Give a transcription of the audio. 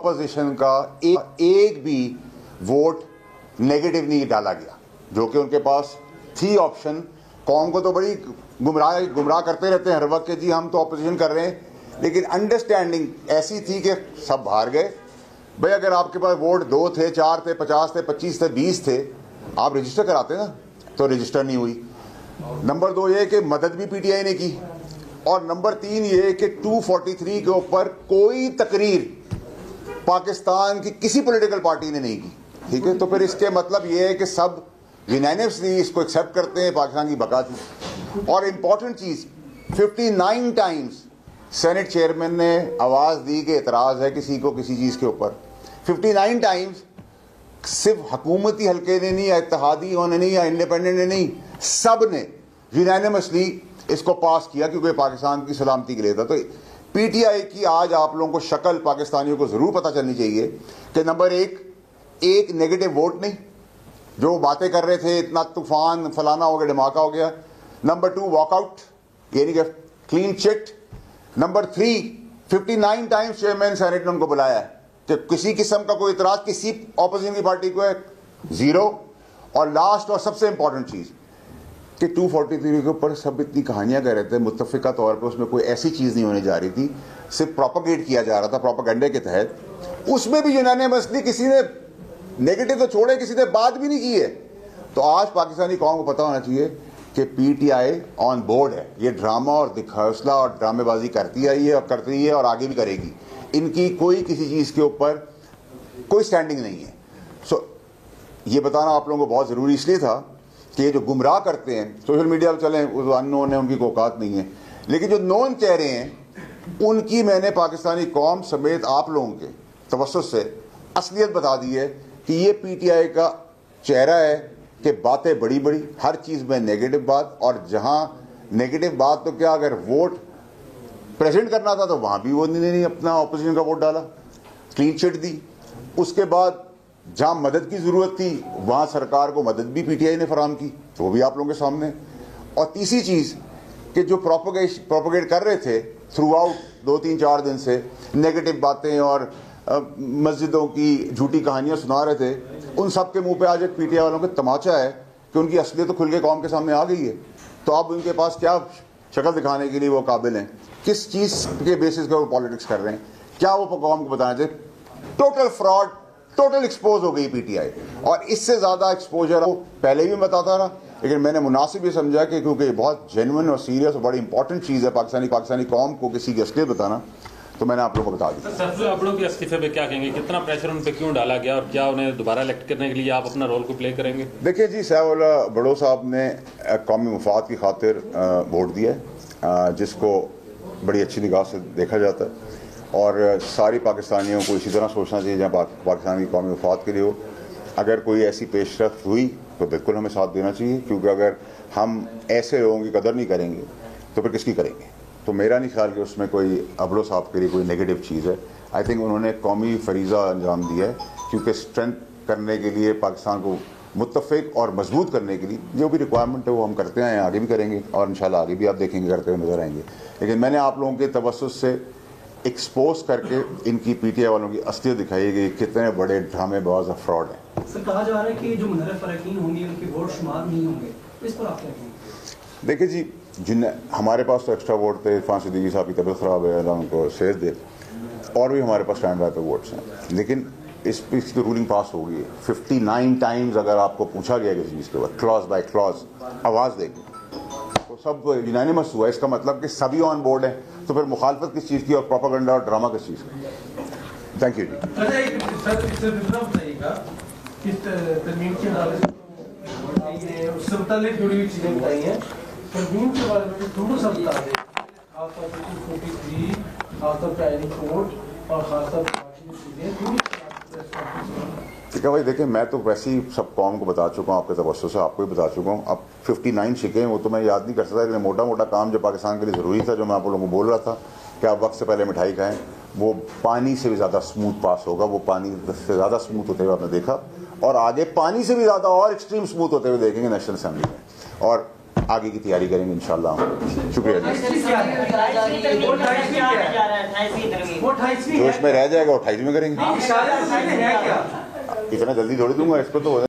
Opposition کا ایک بھی ووٹ نیگیٹو نہیں ڈالا گیا, جو کہ ان کے پاس تھی آپشن. قوم کو تو بڑی گمراہ کرتے رہتے ہیں ہر وقت کہ جی ہم تو اپوزیشن کر رہے ہیں, لیکن انڈرسٹینڈنگ ایسی تھی کہ سب ہار گئے. بھائی اگر آپ کے پاس ووٹ 2 تھے, 4 تھے, 50 تھے, 25 تھے, 20 تھے, آپ رجسٹر کراتے نا, تو رجسٹر نہیں ہوئی. نمبر 2 یہ کہ مدد بھی پی ٹی آئی نے کی, اور نمبر 3 یہ کہ 243 کے اوپر کوئی تقریر پاکستان کی کسی پولیٹیکل پارٹی نے نہیں کی. ٹھیک ہے, تو پھر اس کے مطلب یہ ہے کہ سب یونینیمسلی اس کو ایکسیپٹ کرتے ہیں, پاکستان کی بقا تھی. اور امپورٹنٹ چیز 59 ٹائمز سینٹ چیئرمین نے آواز دی کہ اعتراض ہے کسی کو کسی چیز کے اوپر. 59 ٹائمز صرف حکومتی حلقے نے نہیں, یا اتحادی نے نہیں, یا انڈیپینڈنٹ نے نہیں, سب نے یونینیمسلی اس کو پاس کیا کیونکہ پاکستان کی سلامتی کے لیے تھا. تو پی ٹی آئی کی آج آپ لوگوں کو شکل پاکستانیوں کو ضرور پتہ چلنی چاہیے کہ نمبر 1 ایک نیگیٹو ووٹ نہیں, جو باتیں کر رہے تھے اتنا طوفان فلانا ہو گیا, دھماکہ ہو گیا. نمبر 2 واک آؤٹ, یعنی کہ clean chit. Number 3 59 times chairman senate نے ان کو بلایا ہے کہ کسی قسم کا کوئی اعتراض کسی اپوزیشن کی پارٹی کو ہے, 0. اور لاسٹ اور سب سے امپورٹنٹ چیز کہ 243 کے اوپر سب اتنی کہانیاں کہہ رہے تھے, متفقہ طور پہ اس میں کوئی ایسی چیز نہیں ہونے جا رہی تھی, صرف پروپیگیٹ کیا جا رہا تھا پروپیگنڈے کے تحت. اس میں بھی یونینیمسلی کسی نے نیگیٹو تو چھوڑے, کسی نے بات بھی نہیں کی ہے. تو آج پاکستانی قوم کو پتہ ہونا چاہیے کہ P T I on board ہے. یہ ڈرامہ اور حوصلہ اور ڈرامے بازی کرتی آئی ہے اور کرتی ہے اور آگے بھی کرے گی. ان کی کوئی کسی چیز کے اوپر کوئی سٹینڈنگ نہیں ہے. سو یہ بتانا آپ لوگوں کو بہت ضروری اس لیے تھا کہ یہ جو گمراہ کرتے ہیں سوشل میڈیا پہ چلیں, ان نون ہے, ان کی کوئی اوقات نہیں ہے, لیکن جو نون چہرے ہیں ان کی میں نے پاکستانی قوم سمیت آپ لوگوں کے توسط سے اصلیت بتا دی ہے کہ یہ پی ٹی آئی کا چہرہ ہے کہ باتیں بڑی بڑی, ہر چیز میں نیگیٹو بات, اور جہاں نیگیٹو بات تو کیا اگر ووٹ پریزنٹ کرنا تھا تو وہاں بھی وہ نہیں اپنا اپوزیشن کا ووٹ ڈالا, کلین چٹ دی. اس کے بعد جہاں مدد کی ضرورت تھی وہاں سرکار کو مدد بھی پی ٹی آئی نے فراہم کی, تو وہ بھی آپ لوگوں کے سامنے. اور تیسری چیز کہ جو پروپیگیٹ کر رہے تھے تھرو آؤٹ 2-3-4 دن سے نیگیٹو باتیں اور مسجدوں کی جھوٹی کہانیاں سنا رہے تھے, ان سب کے منہ پہ آج ایک پی ٹی آئی والوں کا تماچا ہے کہ ان کی اصلیت تو کھل کے قوم کے سامنے آ گئی ہے. تو اب ان کے پاس کیا شکل دکھانے کے لیے وہ قابل ہیں, کس چیز کے بیسس پہ وہ پالیٹکس کر رہے ہیں, کیا وہ قوم کو بتانا چاہیے. ٹوٹل فراڈ, ٹوٹل ایکسپوز ہو گئی پی ٹی آئی. اور اس سے زیادہ ایکسپوجر وہ پہلے بھی بتاتا رہا, لیکن میں نے مناسب یہ سمجھا کہ کیونکہ یہ بہت جینوئن اور سیریس اور بڑی امپورٹنٹ چیز ہے پاکستانی قوم کو کسی کی اصلیت بتانا, تو میں نے آپ لوگوں کو بتا دیا. سر آپ لوگ کے استعفے پہ کیا کہیں گے, کتنا پریشر ان پہ کیوں ڈالا گیا, اور کیا انہیں دوبارہ الیکٹ کرنے کے لیے آپ اپنا رول کو پلے کریں گے؟ دیکھیں جی, صاحب اللہ بڑو صاحب نے قومی مفاد کی خاطر ووٹ دیا ہے, جس کو بڑی اچھی نگاہ سے دیکھا جاتا ہے, اور ساری پاکستانیوں کو اسی طرح سوچنا چاہیے جہاں پاکستان کی قومی مفاد کے لیے ہو. اگر کوئی ایسی پیش رفت ہوئی تو بالکل ہمیں ساتھ دینا چاہیے, کیونکہ اگر ہم ایسے لوگوں کی قدر نہیں کریں گے تو پھر کس کی کریں گے. تو میرا نہیں خیال کہ اس میں کوئی ابڑو صاحب کے لیے کوئی نیگیٹو چیز ہے. آئی تھنک انہوں نے قومی فریضہ انجام دیا ہے, کیونکہ اسٹرینتھ کرنے کے لیے پاکستان کو متفق اور مضبوط کرنے کے لیے جو بھی ریکوائرمنٹ ہے وہ ہم کرتے ہیں, آگے بھی کریں گے, اور انشاءاللہ آگے بھی آپ دیکھیں گے کرتے ہوئے نظر آئیں گے. لیکن میں نے آپ لوگوں کے توسط سے ایکسپوز کر کے ان کی پی ٹی آئی والوں کی اصلیت دکھائی گئی کتنے بڑے ڈرامے باز اور فراڈ ہیں. سر کہا جا رہا ہے کہ جو منحرف فریقین ہوں گے ان کے ووٹ شمار نہیں ہوں گے, اس پر آپ کیا کہیں گے؟ دیکھیں جی, ہمارے پاس تو ایکسٹرا ووٹ تھے, عرفان صدیقی صاحب کی طبیعت خراب ہے, اللہ ان کو صحت دے, اور بھی ہمارے پاس اسٹینڈ بائی پہ ووٹس ہیں, لیکن اس پہ کی رولنگ پاس ہو گئی ہے. 59 ٹائمز اگر آپ کو پوچھا گیا کسی چیز کے بعد کلاز بائی کلاز آواز دے گی تو سب یونینیمس ہوا. اس کا مطلب کہ سبھی آن بورڈ ہیں, تو پھر مخالفت کس چیز کی اور پروپیگنڈا اور ڈرامہ کس چیز کا. تھینک یو جی. ترمیم کے بارے میں تھوڑا سا بتا دیں, خاص طور پہ 243, خاص طور پہ آئینی کوڈ اور خاص طور پہ چیزیں. ٹھیک ہے بھائی, دیکھیں میں تو ویسے ہی سب قوم کو بتا چکا ہوں, آپ کے توسط سے آپ کو بھی بتا چکا ہوں. اب 59 شکیں وہ تو میں یاد نہیں کر سکتا, لیکن موٹا موٹا کام جو پاکستان کے لیے ضروری تھا, جو میں آپ لوگوں کو بول رہا تھا کہ آپ وقت سے پہلے مٹھائی کھائیں, وہ پانی سے بھی زیادہ اسموتھ پاس ہوگا. وہ پانی سے زیادہ اسموتھ ہوتے ہوئے آپ نے دیکھا, اور آگے پانی سے بھی زیادہ اور ایکسٹریم اسموتھ ہوتے ہوئے دیکھیں گے نیشنل اسمبلی میں. اور آگے کی تیاری کریں گے انشاءاللہ. شکریہ جی. وہ 28ویں جو اس میں رہ جائے گا وہ 28 میں کریں گے. ہے کیا؟ اتنا جلدی تھوڑی دوں گا اس کو تو.